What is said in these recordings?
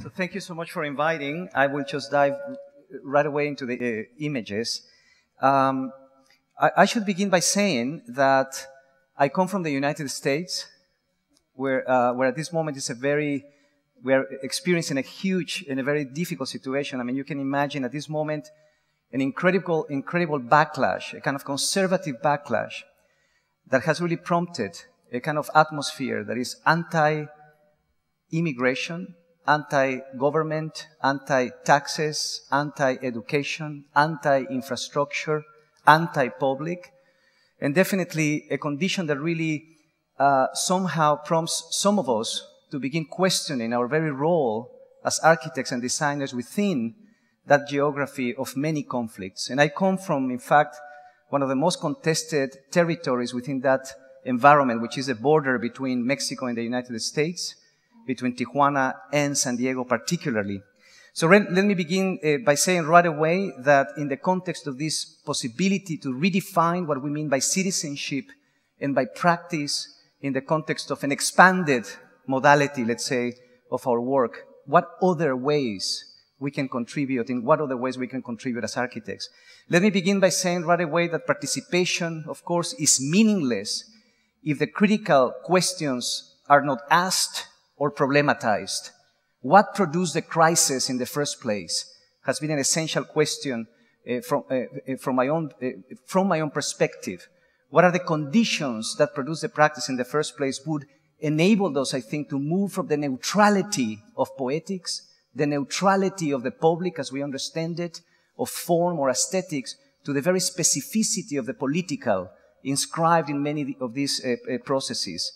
So thank you so much for inviting. I will just dive right away into the images. I should begin by saying that I come from the United States, where at this moment we are experiencing a huge and a very difficult situation. I mean, you can imagine at this moment an incredible backlash, a kind of conservative backlash that has really prompted a kind of atmosphere that is anti-immigration, anti-government, anti-taxes, anti-education, anti-infrastructure, anti-public, and definitely a condition that really somehow prompts some of us to begin questioning our very role as architects and designers within that geography of many conflicts. And I come from, in fact, one of the most contested territories within that environment, which is the border between Mexico and the United States, between Tijuana and San Diego particularly. So let me begin by saying right away that in the context of this possibility to redefine what we mean by citizenship and by practice in the context of an expanded modality, let's say, of our work, what other ways we can contribute, in what other ways we can contribute as architects. Let me begin by saying right away that participation, of course, is meaningless if the critical questions are not asked or problematized. What produced the crisis in the first place has been an essential question from my own perspective. What are the conditions that produce the practice in the first place would enable us, I think, to move from the neutrality of poetics, the neutrality of the public as we understand it, of form or aesthetics, to the very specificity of the political inscribed in many of these processes.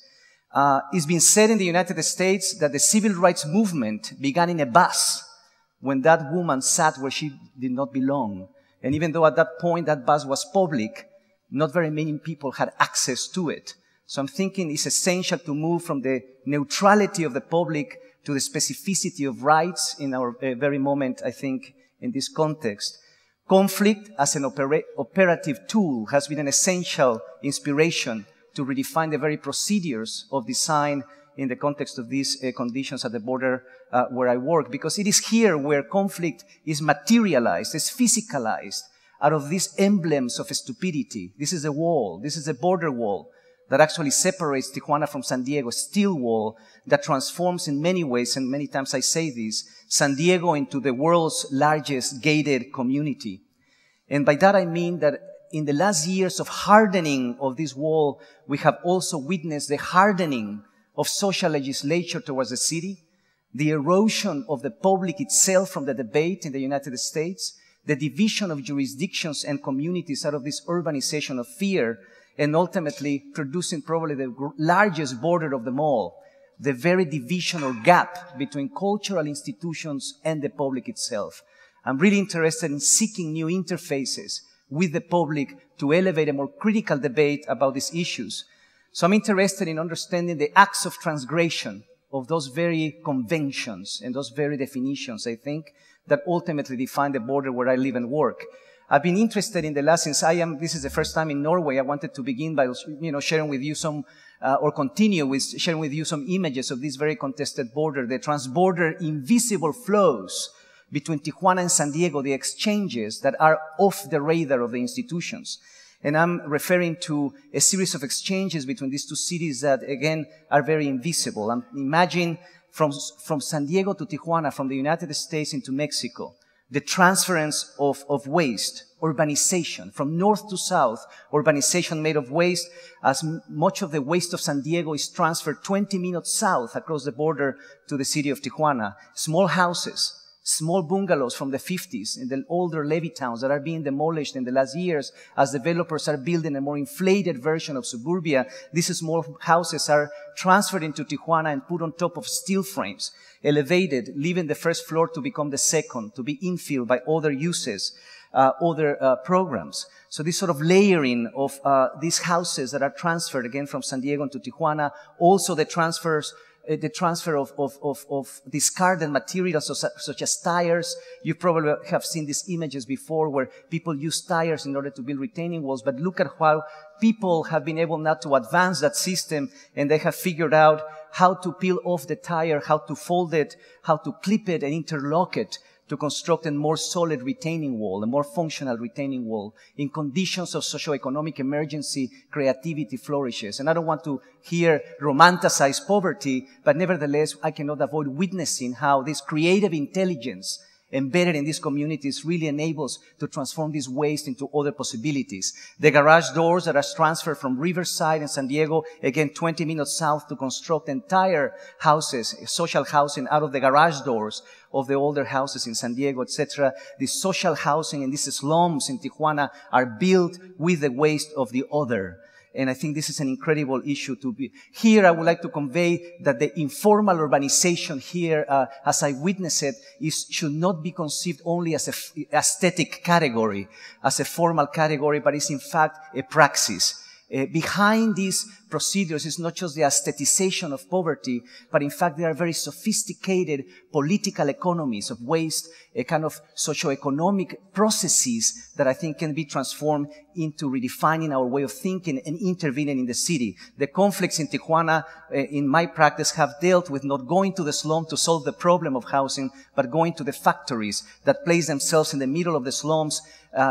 It's been said in the United States that the civil rights movement began in a bus when that woman sat where she did not belong. And even though at that point that bus was public, not very many people had access to it. So I'm thinking it's essential to move from the neutrality of the public to the specificity of rights in our very moment, I think, in this context. Conflict as an operative tool has been an essential inspiration to redefine the very procedures of design in the context of these conditions at the border where I work, because it is here where conflict is materialized, is physicalized out of these emblems of stupidity. This is a wall, this is a border wall that actually separates Tijuana from San Diego, a steel wall that transforms in many ways, and many times I say this, San Diego into the world's largest gated community. And by that I mean that in the last years of hardening of this wall, we have also witnessed the hardening of social legislature towards the city, the erosion of the public itself from the debate in the United States, the division of jurisdictions and communities out of this urbanization of fear, and ultimately producing probably the largest border of them all, the very division or gap between cultural institutions and the public itself. I'm really interested in seeking new interfaces with the public to elevate a more critical debate about these issues. So I'm interested in understanding the acts of transgression of those very conventions and those very definitions, I think, that ultimately define the border where I live and work. I've been interested in the last, this is the first time in Norway, I wanted to begin by, sharing with you some, or continue with sharing with you some images of this very contested border, the transborder invisible flows between Tijuana and San Diego, the exchanges that are off the radar of the institutions. And I'm referring to a series of exchanges between these two cities that, again, are very invisible. Imagine from San Diego to Tijuana, from the United States into Mexico, the transference of waste, urbanization, from north to south, urbanization made of waste, as much of the waste of San Diego is transferred 20 minutes south across the border to the city of Tijuana. Small houses, small bungalows from the 50s in the older levee towns that are being demolished in the last years as developers are building a more inflated version of suburbia. These small houses are transferred into Tijuana and put on top of steel frames, elevated, leaving the first floor to become the second, to be infilled by other uses, other programs. So this sort of layering of these houses that are transferred again from San Diego to Tijuana, also the transfers the transfer of discarded materials such as tires. You probably have seen these images before where people use tires in order to build retaining walls, but look at how people have been able now to advance that system, and they have figured out how to peel off the tire, how to fold it, how to clip it and interlock it to construct a more solid retaining wall, a more functional retaining wall. In conditions of socioeconomic emergency, creativity flourishes. And I don't want to here romanticize poverty, but nevertheless, I cannot avoid witnessing how this creative intelligence embedded in these communities really enables to transform this waste into other possibilities. The garage doors that are transferred from Riverside in San Diego, again 20 minutes south, to construct entire houses, social housing out of the garage doors of the older houses in San Diego, etc. The social housing in these slums in Tijuana are built with the waste of the other. And I think this is an incredible issue to be. Here, I would like to convey that the informal urbanization here, as I witness it, should not be conceived only as an aesthetic category, as a formal category, but is in fact a praxis. Behind these procedures is not just the aestheticization of poverty, but in fact there are very sophisticated political economies of waste, a kind of socioeconomic processes that I think can be transformed into redefining our way of thinking and intervening in the city. The conflicts in Tijuana, in my practice, have dealt with not going to the slum to solve the problem of housing, but going to the factories that place themselves in the middle of the slums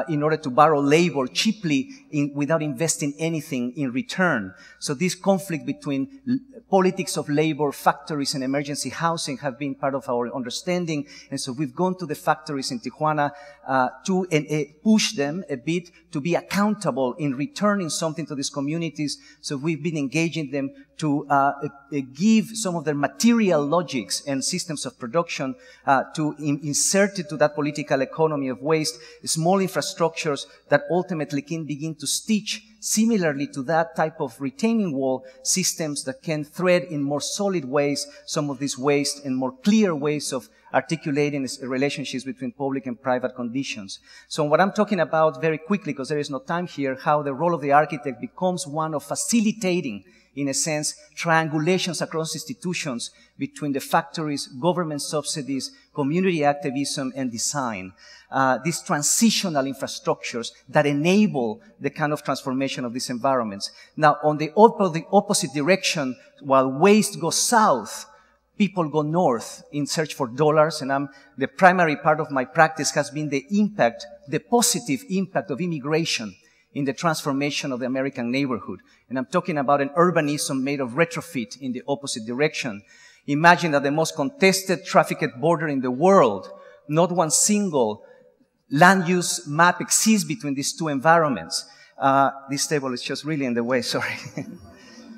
in order to borrow labor cheaply without investing anything in return. So this conflict between politics of labor, factories, and emergency housing have been part of our understanding. And so we've gone to the factories in Tijuana to push them a bit to be accountable in returning something to these communities. So we've been engaging them to give some of their material logics and systems of production to insert it to that political economy of waste, small infrastructures that ultimately can begin to stitch similarly to that type of retaining wall systems that can thread in more solid ways some of this waste and more clear ways of articulating relationships between public and private conditions. So what I'm talking about very quickly, because there is no time here, how the role of the architect becomes one of facilitating, in a sense, triangulations across institutions between the factories, government subsidies, community activism, and design. These transitional infrastructures that enable the kind of transformation of these environments. Now, on the opposite direction, while waste goes south, people go north in search for dollars, and the primary part of my practice has been the impact, the positive impact of immigration in the transformation of the American neighborhood. And I'm talking about an urbanism made of retrofit in the opposite direction. Imagine that the most contested trafficked border in the world, not one single land use map exists between these two environments. This table is just really in the way, sorry.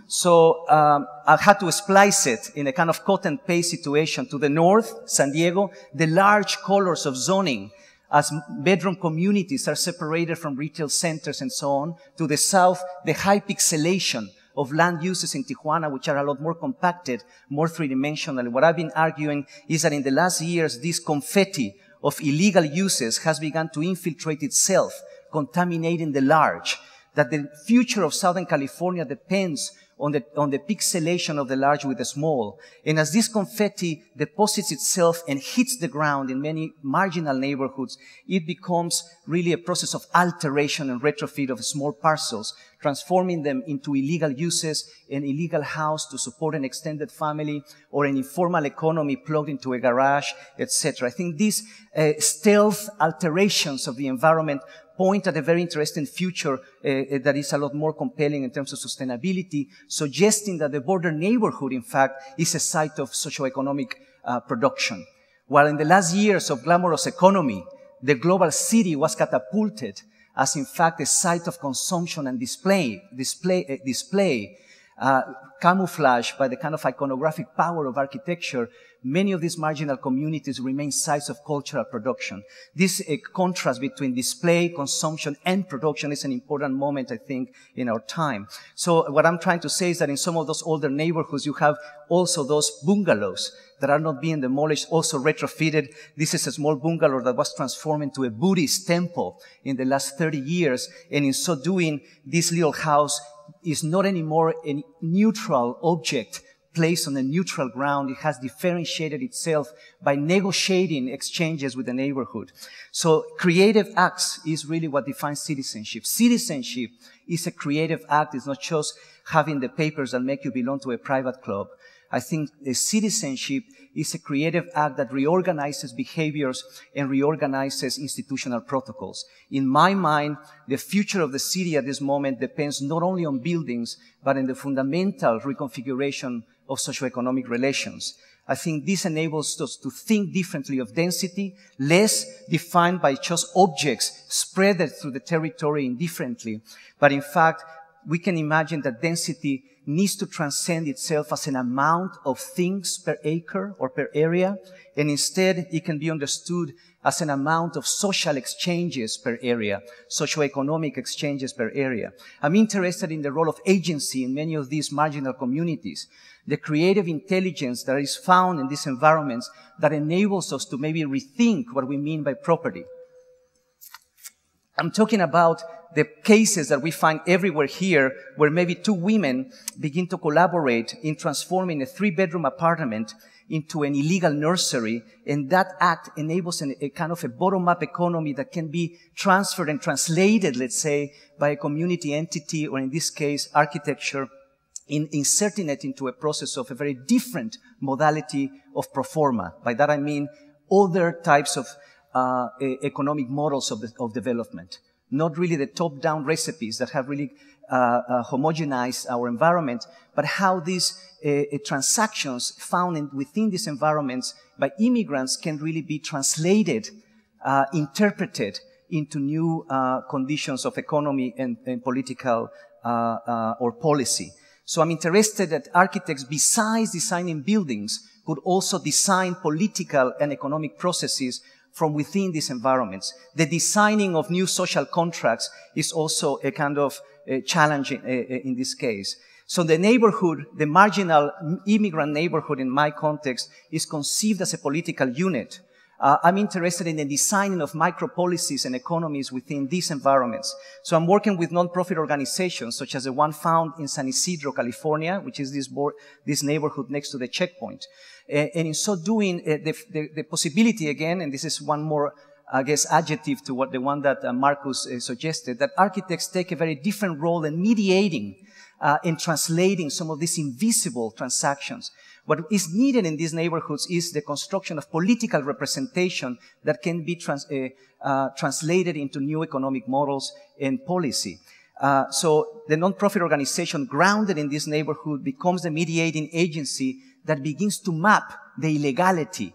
So I had to splice it in a kind of cut and paste situation. To the north, San Diego, the large colors of zoning as bedroom communities are separated from retail centers and so on. To the south, the high pixelation of land uses in Tijuana, which are a lot more compacted, more three-dimensional. What I've been arguing is that in the last years, this confetti of illegal uses has begun to infiltrate itself, contaminating the large, that the future of Southern California depends on the pixelation of the large with the small. And as this confetti deposits itself and hits the ground in many marginal neighborhoods, it becomes really a process of alteration and retrofit of small parcels, transforming them into illegal uses, an illegal house to support an extended family, or an informal economy plugged into a garage, etc. I think these stealth alterations of the environment point at a very interesting future that is a lot more compelling in terms of sustainability, suggesting that the border neighborhood, in fact, is a site of socioeconomic production. While in the last years of glamorous economy, the global city was catapulted as, in fact, a site of consumption and display, camouflaged by the kind of iconographic power of architecture. Many of these marginal communities remain sites of cultural production. This contrast between display, consumption, and production is an important moment, I think, in our time. So what I'm trying to say is that in some of those older neighborhoods, you have also those bungalows that are not being demolished, also retrofitted. This is a small bungalow that was transformed into a Buddhist temple in the last 30 years. And in so doing, this little house is not anymore a neutral object placed on a neutral ground. It has differentiated itself by negotiating exchanges with the neighborhood. So creative acts is really what defines citizenship. Citizenship is a creative act. It's not just having the papers that make you belong to a private club. I think citizenship is a creative act that reorganizes behaviors and reorganizes institutional protocols. In my mind, the future of the city at this moment depends not only on buildings, but on the fundamental reconfiguration of socioeconomic relations. I think this enables us to think differently of density, less defined by just objects spread through the territory indifferently. But in fact, we can imagine that density needs to transcend itself as an amount of things per acre or per area, and instead it can be understood as an amount of social exchanges per area, socioeconomic exchanges per area. I'm interested in the role of agency in many of these marginal communities, the creative intelligence that is found in these environments that enables us to maybe rethink what we mean by property. I'm talking about the cases that we find everywhere here where maybe two women begin to collaborate in transforming a 3-bedroom apartment into an illegal nursery, and that act enables a kind of a bottom-up economy that can be transferred and translated, let's say, by a community entity, or in this case, architecture, in inserting it into a process of a very different modality of pro forma. By that I mean other types of economic models of development. Not really the top-down recipes that have really homogenized our environment, but how these transactions found within these environments by immigrants can really be translated, interpreted into new conditions of economy and political or policy. So I'm interested that architects, besides designing buildings, could also design political and economic processes from within these environments. The designing of new social contracts is also a kind of challenge in this case. So the neighborhood, the marginal immigrant neighborhood in my context, is conceived as a political unit. I'm interested in the designing of micro-policies and economies within these environments. So I'm working with non-profit organizations, such as the one found in San Isidro, California, which is this neighborhood next to the checkpoint. And in so doing, the possibility again, and this is one more, I guess, adjective to the one that Marcus suggested, that architects take a very different role in mediating and translating some of these invisible transactions. What is needed in these neighborhoods is the construction of political representation that can be translated into new economic models and policy. So the nonprofit organization grounded in this neighborhood becomes the mediating agency that begins to map the illegality,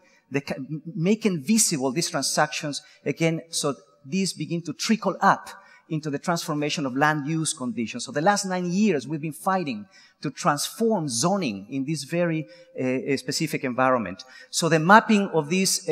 making visible these transactions again, so these begin to trickle up into the transformation of land use conditions. So the last 9 years, we've been fighting to transform zoning in this very specific environment. So the mapping of these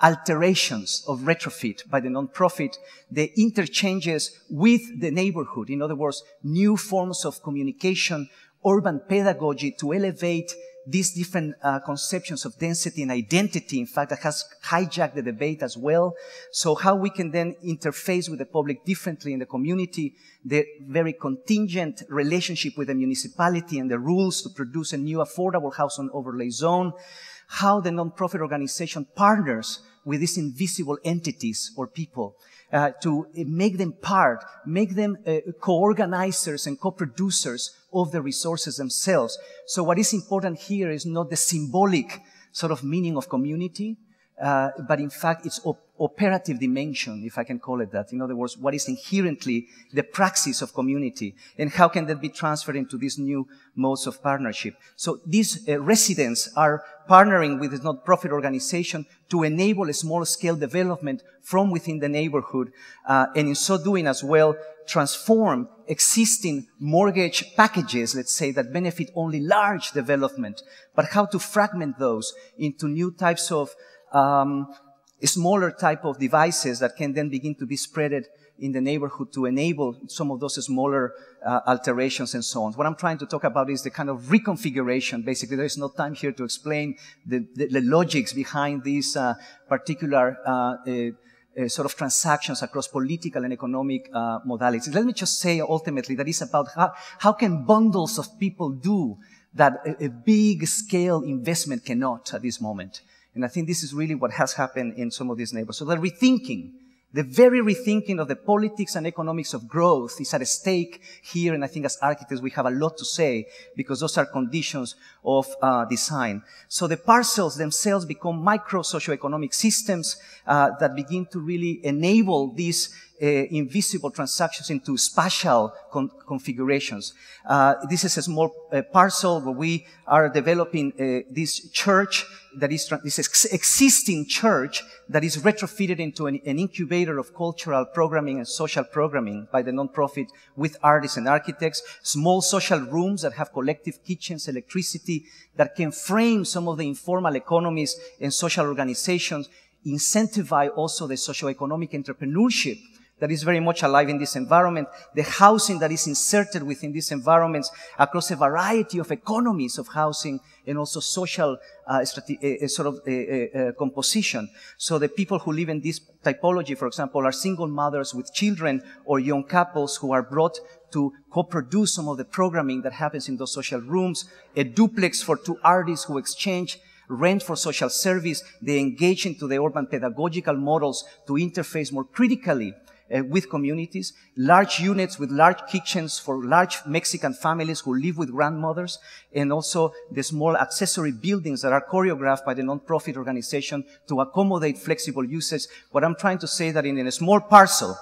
alterations of retrofit by the nonprofit, the interchanges with the neighborhood, in other words, new forms of communication, urban pedagogy to elevate these different conceptions of density and identity, in fact, that has hijacked the debate as well. So how we can then interface with the public differently in the community, the very contingent relationship with the municipality and the rules to produce a new affordable housing overlay zone, how the nonprofit organization partners with these invisible entities or people to make them part, make them co-organizers and co-producers of the resources themselves. So what is important here is not the symbolic sort of meaning of community, but in fact its operative dimension, if I can call it that. In other words, what is inherently the praxis of community, and how can that be transferred into these new modes of partnership. So these residents are partnering with this non-profit organization to enable a small-scale development from within the neighborhood, and in so doing as well, transform existing mortgage packages, let's say, that benefit only large development, but how to fragment those into new types of smaller type of devices that can then begin to be spreaded in the neighborhood to enable some of those smaller alterations and so on. What I'm trying to talk about is the kind of reconfiguration. Basically, there is no time here to explain the logics behind these particular sort of transactions across political and economic modalities. Let me just say ultimately that it's about how can bundles of people do that a big-scale investment cannot at this moment. And I think this is really what has happened in some of these neighborhoods. So the rethinking, the very rethinking of the politics and economics of growth is at stake here, and I think as architects we have a lot to say because those are conditions of design. So the parcels themselves become micro socioeconomic systems that begin to really enable these invisible transactions into spatial configurations. This is a small parcel where we are developing this church that is this existing church that is retrofitted into an incubator of cultural programming and social programming by the nonprofit with artists and architects, small social rooms that have collective kitchens, electricity, that can frame some of the informal economies and social organizations, incentivize also the socioeconomic entrepreneurship that is very much alive in this environment, the housing that is inserted within these environments across a variety of economies of housing and also social composition. So the people who live in this typology, for example, are single mothers with children or young couples who are brought to co-produce some of the programming that happens in those social rooms, a duplex for two artists who exchange rent for social service. They engage into the urban pedagogical models to interface more critically with communities, large units with large kitchens for large Mexican families who live with grandmothers, and also the small accessory buildings that are choreographed by the nonprofit organization to accommodate flexible uses. What I'm trying to say that in a small parcel,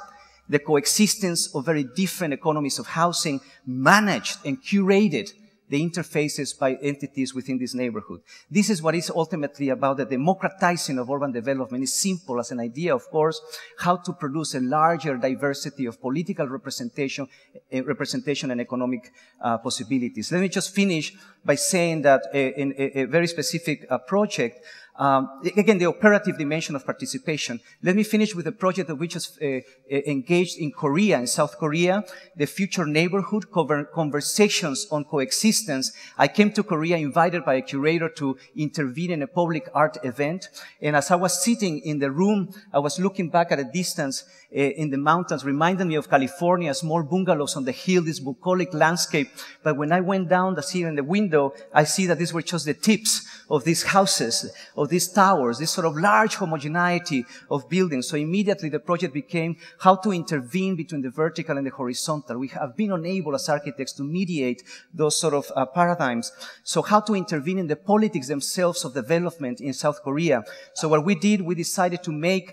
the coexistence of very different economies of housing managed and curated the interfaces by entities within this neighborhood. This is what is ultimately about the democratizing of urban development. It's simple as an idea, of course, how to produce a larger diversity of political representation and economic possibilities. Let me just finish by saying that in a very specific project, again, the operative dimension of participation. Let me finish with a project that we just engaged in Korea, in South Korea, the Future Neighborhood Conversations on Coexistence. I came to Korea invited by a curator to intervene in a public art event. And as I was sitting in the room, I was looking back at a distance in the mountains, reminded me of California, small bungalows on the hill, this bucolic landscape. But when I went down to see in the window, I see that these were just the tips of these houses, of these towers, this sort of large homogeneity of buildings. So immediately the project became how to intervene between the vertical and the horizontal. We have been unable as architects to mediate those sort of paradigms. So how to intervene in the politics themselves of development in South Korea. So what we did, we decided to make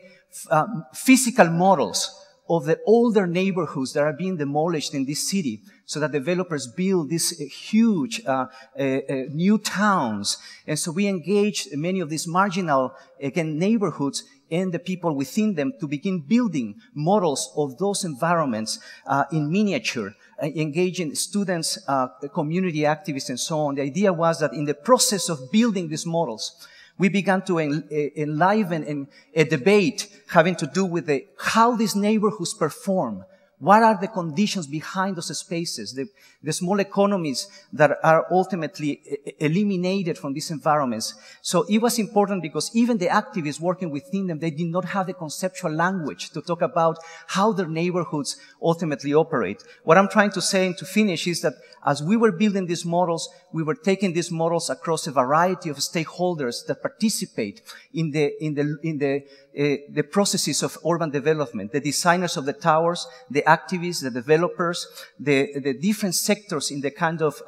physical models of the older neighborhoods that are being demolished in this city so that developers build these huge new towns. And so we engaged many of these marginal, again, neighborhoods and the people within them to begin building models of those environments in miniature, engaging students, community activists, and so on. The idea was that in the process of building these models, we began to enliven a debate having to do with how these neighborhoods perform. What are the conditions behind those spaces, the small economies that are ultimately eliminated from these environments? So it was important because even the activists working within them, they did not have the conceptual language to talk about how their neighborhoods ultimately operate. What I'm trying to say and to finish is that as we were building these models, we were taking these models across a variety of stakeholders that participate in the processes of urban development, the designers of the towers, the activists, the developers, the different sectors in the kind of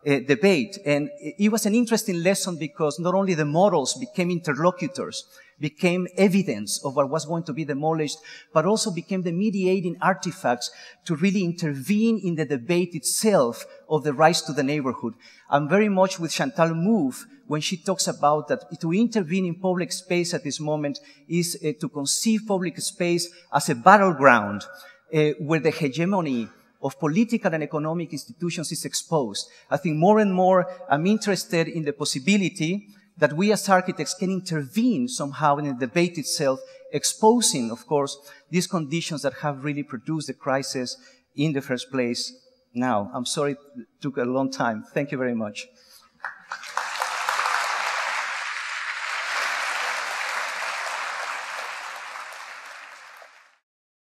debate. And it was an interesting lesson because not only the models became interlocutors, became evidence of what was going to be demolished, but also became the mediating artifacts to really intervene in the debate itself of the rise to the neighborhood. I'm very much with Chantal Mouffe when she talks about that to intervene in public space at this moment is to conceive public space as a battleground where the hegemony of political and economic institutions is exposed. I think more and more I'm interested in the possibility that we as architects can intervene somehow in the debate itself, exposing, of course, these conditions that have really produced the crisis in the first place now. I'm sorry it took a long time. Thank you very much.